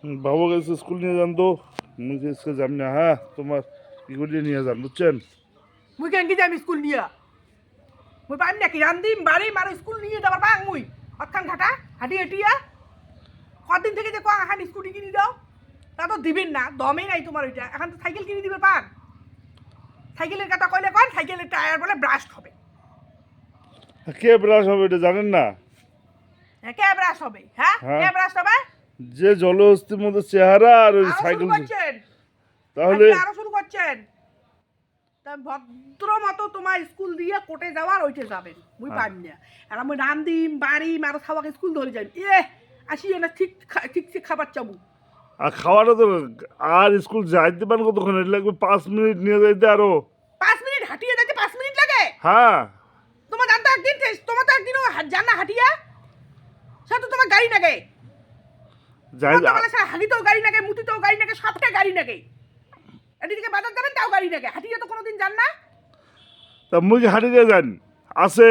বাবুকে স্কুল নিয়ে যান তো। মুই স্কুল যাম না, হ্যাঁ তোমার কি করে নিয়ে যান বুঝছেন। মুই কেন কি যাম স্কুল নিয়ে? মুই পাইম নাকি রান্দিম বাড়ি মারো স্কুল নিয়ে যাবার পাং মুই অতখান ঘাটা হাঁটি হাঁটিয়া কদিন থেকে যে কোয়া এখন স্কুটি কিনে দাও তা তো দিবেন না, দমে নাই তোমার ওইটা। এখন তো সাইকেল কিনে দিবে পান। সাইকেলের কথা কইলে কন সাইকেলের টায়ার বলে ব্রাস্ট হবে। কে ব্রাশ হবে এটা জানেন না? কে ব্রাশ হবে? হ্যাঁ কে ব্রাশ হবে? যে জলহস্তির মতো চেহারা আর ওই আরো শুরু সাইকেল। করছেন, তাহলে আরো শুরু করছেন। তা ভদ্র মতো তোমার স্কুল দিয়ে কোটে যাওয়ার ওইটে যাবেন মুই পাইম না। আর আমি রান্দিম বাড়ি মারো খাওয়াকে স্কুল ধরে যাই আসি না ঠিক ঠিক ঠিক খাবার চাবো। আর খাওয়াটা তো আর স্কুল যাইতে পারেন কতক্ষণ লাগবে? 5 মিনিট নিয়ে যাইতে আরো। 5 মিনিট হাঁটিয়ে যাইতে 5 মিনিট লাগে? হ্যাঁ তোমার জানতো একদিন তোমার তো একদিনও জান না হাঁটিয়া সে তো তোমার গাড়ি নাগে যাই হাঁটিতেও গাড়ি নাগে মুতিতেও গাড়ি নাগে সবটাই গাড়ি নাগে। এদিকে বাজার যাবেন তাও গাড়ি নাগে, হাঁটিয়ে তো কোনোদিন যান না। তা মুই কি হাঁটি দিয়ে যান আছে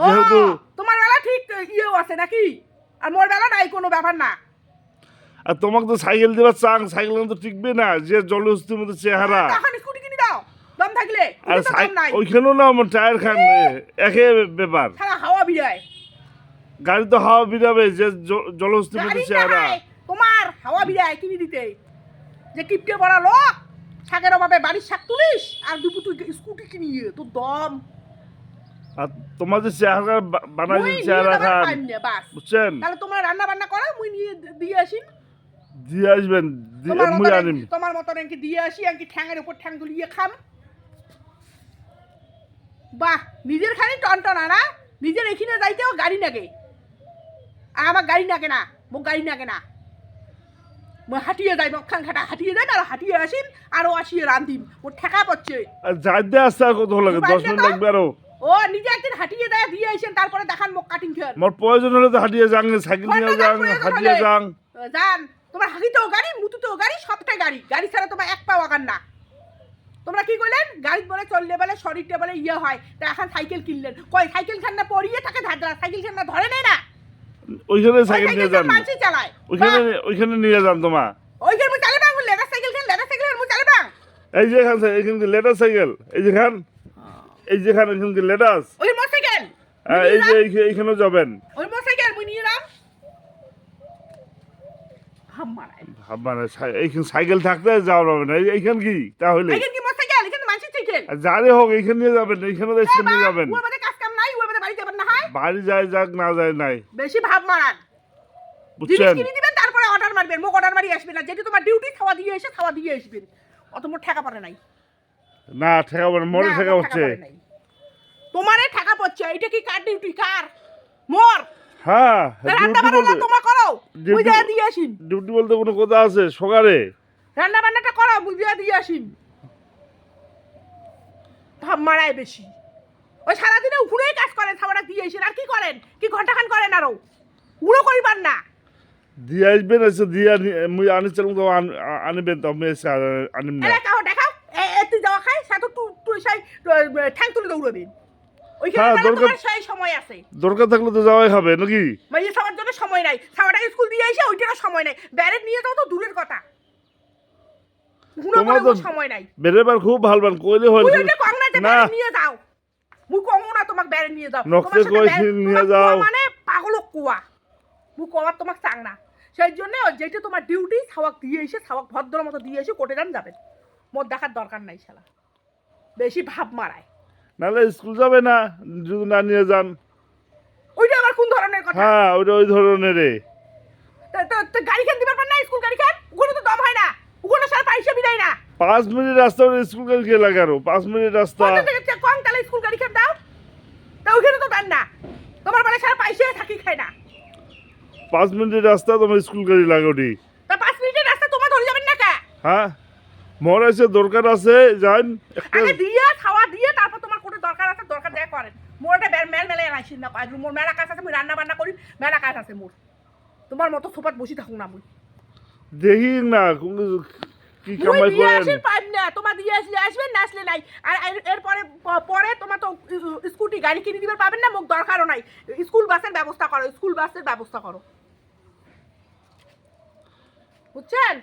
যেহেতু। তোমার বেলা ঠিক ইয়েও আছে নাকি? আর মোর বেলা নাই কোনো ব্যাপার না। আর তোমাকে তো সাইকেল দেবার চাং, সাইকেল তো টিকবে না যে জলহস্তির মতো চেহারা। তখন স্কুটি কিনে দাও দম থাকলে। আর ওইখানেও না আমার টায়ার খান একই ব্যাপার। সারা হাওয়া বিরায় গাড়ি তো হাওয়া বিরাবে যে জলহস্তির মতো চেহারা। তোমার হাওয়া বিরায় কিনে দিতে যে কিপটে বড় লোক শাকের অভাবে বাড়ির শাক তুলিস আর দুপুর তুই স্কুটি কিনিয়ে তোর দম। আর তোমার যে চেহারা বানাইছে চেহারা খান বুঝছেন। তাহলে তোমার রান্না বান্না করো মুই নিয়ে দিয়ে আসি। দিয়ে আসবেন মুই আনিম। তোমার মতো নাকি দিয়ে আসি আনকি ঠ্যাঙের উপর ঠ্যাং দুলিয়ে খাম। বাহ নিজের খালি টনটনা না, নিজের এখানে যাইতেও গাড়ি নাগে। আর আমার গাড়ি নাগে না, মোক গাড়ি নাগে না। মই হাঁটিয়ে যাই মক্ষান ঘাটা হাঁটিয়ে যাই আর হাঁটিয়ে আসিম আরো আসিয়ে রান্ধিম। ওর ঠেকা পড়ছে। আর যাইতে আসতে আর কত লাগে? 10 মিনিট লাগবে আরো। ও নিজে একদিন হাঁটিয়ে যায় দিয়ে আসেন তারপরে দেখান মোক কাটিং খেয়াল। মোর প্রয়োজন হলে তো হাঁটিয়ে যাং, সাইকেল নিয়ে যাং, হাঁটিয়ে যাং। যান তোমার হাঁটিতেও গাড়ি মুতুতেও গাড়ি সবটাই গাড়ি। গাড়ি ছাড়া তোমার এক পাও আগান না। তোমরা কি কইলেন গাড়ি বলে চললে বলে শরীরটা বলে ইয়ে হয়, তা এখন সাইকেল কিনলেন। কই সাইকেল খান না পড়িয়ে থাকে ধাঁধরা, সাইকেল খান না ধরে নেয় না। ওইখানে সাইকেল নিয়ে যান, মানসি চালায় ওইখানে নিয়ে যান তোমা। ওইখানে মুই চালে বাং লেডার সাইকেল খান, লেডার সাইকেল মুই চালে বাং। এই যে এখান কি লেডার সাইকেল? এই যে খান, এই যে খান এখান কি লেডার? ওই মোটরসাইকেল এই যে এইখানেও যাবেন। ওই মোটরসাইকেল মুই নিয়ে রাম। হাম্মারাই মানে এইখান সাইকেল থাকতে যাওয়া যাবে না। এইখান কি তাহলে? এইখান কি মোটরসাইকেল? এখানে মানসি সাইকেল। যারে হোক এইখানে নিয়ে যাবেন, এইখানে এসে নিয়ে যাবেন। ওই মধ্যে কাজ কাম নাই, ওই মধ্যে বাড়ি যাবেন না হয়। বাড়ি যায় যাক না যায় নাই। বেশি ভাব মারান বুঝছেন? কিনে দিবেন তারপরে অর্ডার মারবেন। মোক অর্ডার মারি আসবেন না, যেটা তোমার ডিউটি খাওয়া দিয়ে এসে খাওয়া দিয়ে আসবেন। অত মোর ঠেকা পড়ে নাই। না ঠেকাবো না, মোরে ঠেকা হচ্ছে। তোমারে ঠেকা পড়ছে। এটা কি কার ডিউটি? কার? মোর। হ্যাঁ রান্না বান্না তোমার করো, মুই যা দিয়ে আসিন। ডিউটি বলতে কোনো কথা আছে সকালে? রান্না বান্নাটা করো, মুই যা দিয়ে আসিন। ভাব মারায় বেশি। ওই সারাদিনে উড়েই কাজ করেন, খাবারটা দিয়ে আসেন। আর কি করেন? কি ঘন্টাখান করেন আরো? উড়ো করিবার না। দিয়ে আসবেন, এসে দিয়ে মুই আনিছিলাম তো আনবেন তো আমি এসে আনিম না। দেখাও দেখাও তুই যাওয়া খাই সে তো তুই সেই ঠ্যাং তুলে দৌড়াবি। হ্যাঁ ওইখানে সেই সময় আছে। দরকার থাকলে তো যাওয়াই হবে নাকি? মানে সবার জন্য সময় নাই। সারাটাকে স্কুল দিয়ে এসে ওইটারও সময় নাই। ব্যারেট নিয়ে যাও তো দূরের কথা। তোমার তো সময় নাই। বেরেবার খুব ভালবান কইলে হল না নিয়ে যাও। মুই কমু না তোমাক ব্যারেট নিয়ে যাও। নকশে কই নিয়ে যাও মানে পাগল কুয়া। মুই কবার তোমাক চাং না। সেই জন্য যেটা তোমার ডিউটি সাওয়াক দিয়ে এসে সাওয়াক ভদ্র মতো দিয়ে এসে কোটে গান যাবেন। মোর দেখার দরকার নাই শালা। বেশি ভাব মারায়। নালে স্কুল যাবে না যদি না নিয়ে যান। ওইটা আবার কোন ধরনের কথা? হ্যাঁ ওইটা ওই ধরনেরই। তো গাড়ি খান দিবার পার না? স্কুল গাড়ি খান ওখানে তো দম হয় না। ওখানে সারা পয়সা বিদায় না। 5 মিনিট রাস্তা স্কুল গাড়ি কে লাগে আরো 5 মিনিট রাস্তা। কম তাহলে স্কুল গাড়ি খান দাও। তা ওখানে তো দেন না। তোমার মানে সারা পয়সা থাকি খায় না। 5 মিনিট রাস্তা তোমার স্কুল গাড়ি লাগে ওটি। তা 5 মিনিটের রাস্তা তোমার ধরে যাবেন না কা? হ্যাঁ মোর আছে দরকার আছে যান। আগে দিয়ে খাওয়া দিয়ে তারপর তোমার কোনো দরকার আছে দরকার দেয়া করেন। মোরটা মেল মেলে আইছিন না পাই। মোর মেলা কাজ আছে, মুই রান্না বান্না করি, মেলা কাজ আছে মোর। তোমার মতো সোফাত বসি থাকুন না মুই। দেখি না কি কামাই করেন। পাইম না তোমার দিয়ে আসলে আসবেন না আসলে নাই। আর এরপরে পরে তোমার তো স্কুটি গাড়ি কিনে দিবার পাবেন না, মোক দরকারও নাই। স্কুল বাসের ব্যবস্থা করো, স্কুল বাসের ব্যবস্থা করো। বুঝছেন?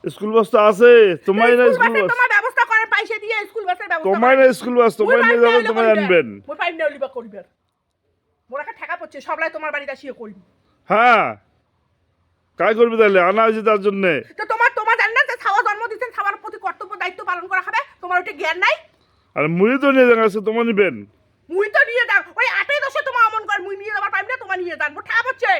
স্কুল বাস তো আছে, তোমার না স্কুল স্কুল বাসের বাস, তোমার ব্যবস্থা করেন, পয়সা দিয়ে স্কুল বাসের ব্যবস্থা তোমার না স্কুল বাস, তোমার নিয়ে যাবেন, তোমার আনবেন। মই পাইম না লিবা করিবার। মোর একটা ঠেকা পড়ছে, সবলাই তোমার বাড়িতে আসিয়ে করিব। হ্যাঁ, কাজ করবি তাহলে, আনা হয়েছে তার জন্যে। তো তোমার জান না যে ছাওয়া জন্ম দিচ্ছেন, ছাওয়ার প্রতি কর্তব্য দায়িত্ব পালন করা হবে, তোমার ওটা জ্ঞান নাই? আর মুড়ি তো নিয়ে যান, আছে তোমার নিবেন। মুই তো নিয়ে যাও, ওই 8 10 তোমার অমন কর, মুই নিয়ে যাবার পাইম না, তোমার নিয়ে যান, মোর ঠেকা পড়ছে।